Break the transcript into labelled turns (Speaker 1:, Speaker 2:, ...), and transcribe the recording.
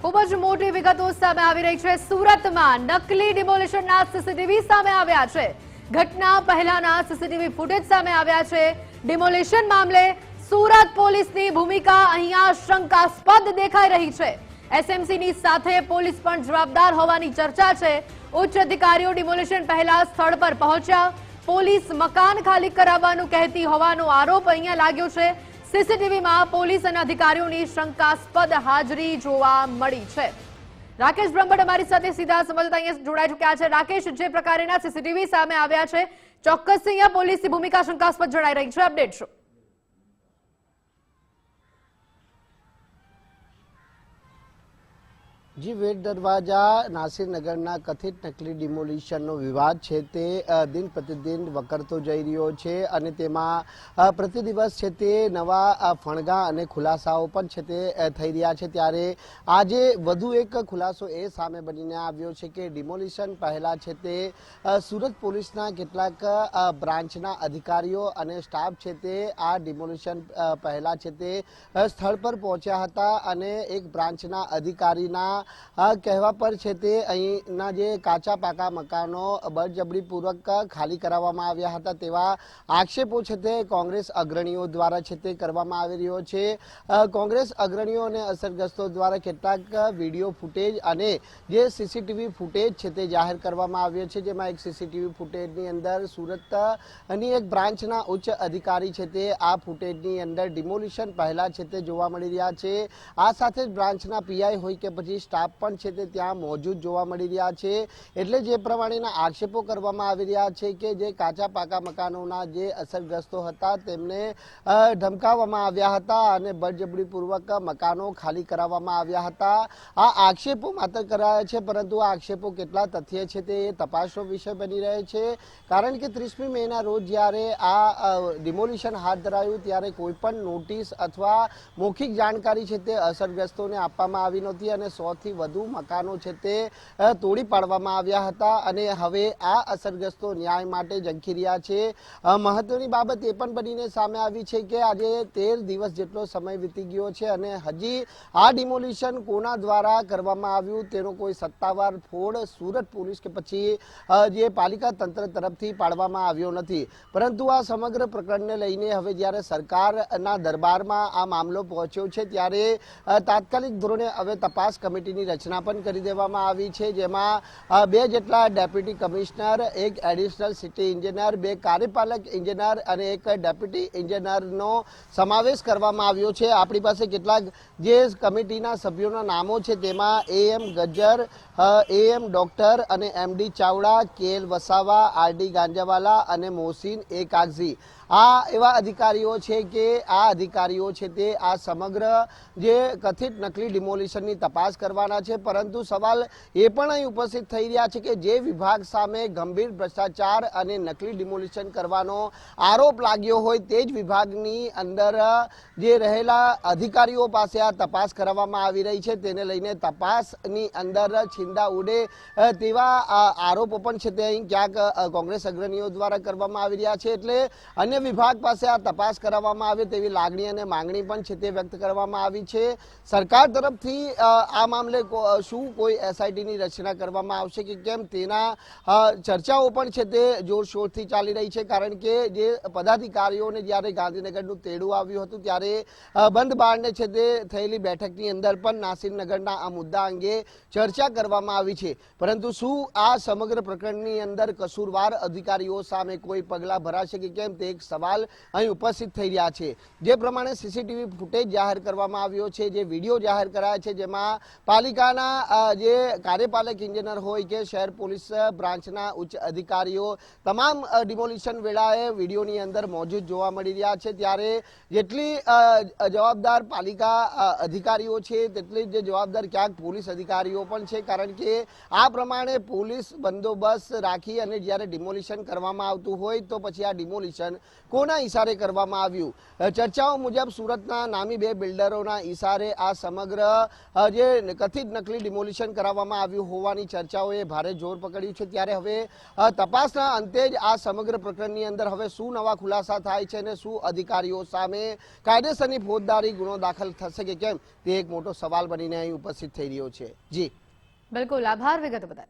Speaker 1: ખૂબ જ મોટી વિગતો સામે આવી રહી છે। સુરતમાં નકલી ડિમોલિશનના સીસીટીવી સામે આવ્યા છે। ઘટના પહેલાના સીસીટીવી ફૂટેજ સામે આવ્યા છે। ડિમોલિશન મામલે સુરત પોલીસની ભૂમિકા અહીંયા શંકાસ્પદ દેખાઈ રહી છે। એસએમસીની સાથે પોલીસ પણ જવાબદાર હોવાની ચર્ચા છે। ઉચ્ચ અધિકારીઓ ડિમોલિશન પહેલા સ્થળ પર પહોંચ્યા। પોલીસ મકાન ખાલી કરાવવાનું કહેતી હોવાનો આરોપ અહીંયા લાગ્યો છે। સીસીટીવીમાં પોલીસ અને અધિકારીઓની શંકાસ્પદ હાજરી જોવા મળી છે। રાકેશ બ્રહ્મભટ્ટ અમારી સાથે સીધા સંવાદદાતા અહીંયા જોડાઈ ચૂક્યા છે। રાકેશ, જે પ્રકારના સીસીટીવી સામે આવ્યા છે, ચોક્કસ અહીંયા પોલીસની ભૂમિકા શંકાસ્પદ જણાઈ રહી છે, અપડેટ શું?
Speaker 2: જી, વેટ દરવાજા નાસિરનગરના કથિત નકલી ડિમોલિશનનો વિવાદ છે તે દિન પ્રતિદિન વકરતો જઈ રહ્યો છે અને તેમાં પ્રતિદિવસ છે તે નવા ફણગા અને ખુલાસાઓ પણ છે તે થઈ રહ્યા છે। ત્યારે આજે વધુ એક ખુલાસો એ સામે બનીને આવ્યો છે કે ડિમોલિશન પહેલા છે તે સુરત પોલીસના કેટલાક બ્રાન્ચના અધિકારીઓ અને સ્ટાફ છે તે આ ડિમોલિશન પહેલા છે તે સ્થળ પર પહોંચ્યા હતા અને એક બ્રાન્ચના અધિકારીના કહેવા પર છે તે અહીંના જે કાચા પાકા મકાનો બળજબરીપૂર્વક ખાલી કરાવવામાં આવ્યા હતા તેવા આક્ષેપો છે તે કોંગ્રેસ અગ્રણીઓ દ્વારા છે તે કરવામાં આવી રહ્યો છે। કોંગ્રેસ અગ્રણીઓ અને અસરગ્રસ્તો દ્વારા કેટલાક વિડીયો ફૂટેજ અને જે સીસીટીવી ફૂટેજ છે તે જાહેર કરવામાં આવ્યો છે, જેમાં એક સીસીટીવી ફૂટેજની અંદર સુરતની એક બ્રાન્ચના ઉચ્ચ અધિકારી છે તે આ ફૂટેજની અંદર ડિમોલિશન પહેલા છે તે જોવા મળી રહ્યા છે। આ સાથે જ બ્રાન્ચના પીઆઈ હોય કે પછી સ્ટાફ પણ છે તે ત્યાં મોજૂદ જોવા મળી રહ્યા છે। એટલે જે પ્રમાણેના આક્ષેપો કરવામાં આવી રહ્યા છે કે જે કાચા પાકા મકાનોના જે અસરગ્રસ્તો હતા તેમને ધમકાવવામાં આવ્યા હતા અને બળજબરીપૂર્વક મકાનો ખાલી કરાવવામાં આવ્યા હતા। આ આક્ષેપો માત્ર કરાયા છે, પરંતુ આ આક્ષેપો કેટલા તથ્ય છે તે તપાસનો વિષય બની રહે છે। કારણ કે 30મી મેના રોજ જ્યારે આ ડિમોલિશન હાથ ધરાયું ત્યારે કોઈ પણ નોટિસ અથવા મૌખિક જાણકારી છે તે અસરગ્રસ્તોને આપવામાં આવી નહોતી અને 100થી વધુ મકાનો છે તે તોડી પાડવામાં આવ્યા હતા અને હવે આ અસરગ્રસ્તો ન્યાય માટે ઝંખી રહ્યા છે। મહત્વની બાબત એ પણ બનીને સામે આવી છે કે આજે 13 દિવસ જેટલો સમય વીતી ગયો છે અને હજી આ ડિમોલિશન કોના દ્વારા કરવામાં આવ્યું તેનો કોઈ સત્તાવાર ફોડ સુરત પોલીસ કે પછી જે પાલિકા તંત્ર તરફથી પાડવામાં આવ્યો નથી। પરંતુ આ સમગ્ર પ્રકરણને લઈને હવે જ્યારે સરકારના દરબારમાં આ મામલો પહોંચ્યો છે ત્યારે તાત્કાલિક ધોરણે હવે તપાસ કમિટીની રચના પણ કરી દેવામાં આવી છે, જેમાં 2 જેટલા ડેપ્યુટી કમિશનર, એક એડિશનલ સિટી એન્જિનિયર, 2 કાર્યપાલક એન્જિનિયર અને એક ડેપ્યુટી એન્જિનિયરનો સમાવેશ કરવામાં આવ્યો છે। આપણી પાસે કેટલાક જે કમિટીના સભ્યોના નામો છે તેમાં AM ગજ્જર, AM ડોક્ટર અને MD Chavda, KL Vasava, RD Ganjawala અને મોહસિન એ કાગઝી આ એવા અધિકારીઓ છે કે આ અધિકારીઓ છે તે આ સમગ્ર જે કથિત નકલી ડિમોલિશનની તપાસ કરવાના છે। પરંતુ સવાલ એ પણ અહીં ઉપસ્થિત થઈ રહ્યા છે કે જે વિભાગ સામે ગંભીર ભ્રષ્ટાચાર અને નકલી ડિમોલિશન કરવાનો આરોપ લાગ્યો હોય તે જ વિભાગની અંદર જે રહેલા અધિકારીઓ પાસે આ તપાસ કરવામાં આવી રહી છે, તેને લઈને તપાસની અંદર છીંડા ઉડે તેવા આરોપો પણ છે તે અહીં ક્યાંક કોંગ્રેસ અગ્રણીઓ દ્વારા કરવામાં આવી રહ્યા છે। એટલે અન્ય વિભાગ પાસે આ તપાસ કરાવવામાં આવે તેવી લાગણી અને માંગણી પણ છે તે વ્યક્ત કરવામાં આવી છે। સરકાર તરફથી આ મામલે શું કોઈ એસઆઈટીની રચના કરવામાં આવશે કે કેમ તેના ચર્ચાઓ પણ છે તે જોરશોરથી ચાલી રહી છે। કારણ કે જે પદાધિકારીઓને જ્યારે ગાંધીનગરનું તેડું આવ્યું હતું ત્યારે બંધ બારણે છે તે થયેલી બેઠકની અંદર પણ નાસિરનગરના આ મુદ્દા અંગે ચર્ચા કરવામાં આવી છે। પરંતુ શું આ સમગ્ર પ્રકરણની અંદર કસૂરવાર અધિકારીઓ સામે કોઈ પગલાં ભરાશે કે કેમ તે એક સવાલ અહીં ઉપસ્થિત થઈ રહ્યા છે। જે પ્રમાણે સીસીટીવી ફૂટેજ જાહેર કરવામાં આવ્યો છે, જે વિડીયો જાહેર કરાયા છે, જેમાં પાલિકાના જે કાર્યપાલક એન્જિનિયર હોય કે શહેર પોલીસ બ્રાન્ચના ઉચ્ચ અધિકારીઓ તમામ ડિમોલિશન વેળાએ વિડીયોની અંદર મોજૂદ જોવા મળી રહ્યા છે। ત્યારે જેટલી જવાબદાર પાલિકા અધિકારીઓ છે તેટલી જ જવાબદાર ક્યાંક પોલીસ અધિકારીઓ પણ છે। કારણ કે આ પ્રમાણે પોલીસ બંદોબસ્ત રાખી અને જ્યારે ડિમોલિશન કરવામાં આવતું હોય તો પછી આ ડિમોલિશન કોના ઈશારે કરવામાં આવ્યું? ચર્ચાઓ મુજબ સુરતના નામી 2 બિલ્ડરોના ઈશારે આ સમગ્ર જે કથિત નકલી ડિમોલિશન કરાવવામાં આવ્યું હોવાની ચર્ચાઓએ ભારે જોર પકડ્યું છે. ત્યારે હવે તપાસના અંતે જ આ સમગ્ર પ્રકરણની અંદર હવે શું નવા ખુલાસા થાય છે અને શું અધિકારીઓ સામે કાયદેસરની ફોજદારી ગુનો દાખલ થશે કે કેમ તે એક મોટો સવાલ બનીને અહીં ઉપસ્થિત થઈ રહ્યો છે. જી
Speaker 1: બિલકુલ, આભાર વિગત બદલ.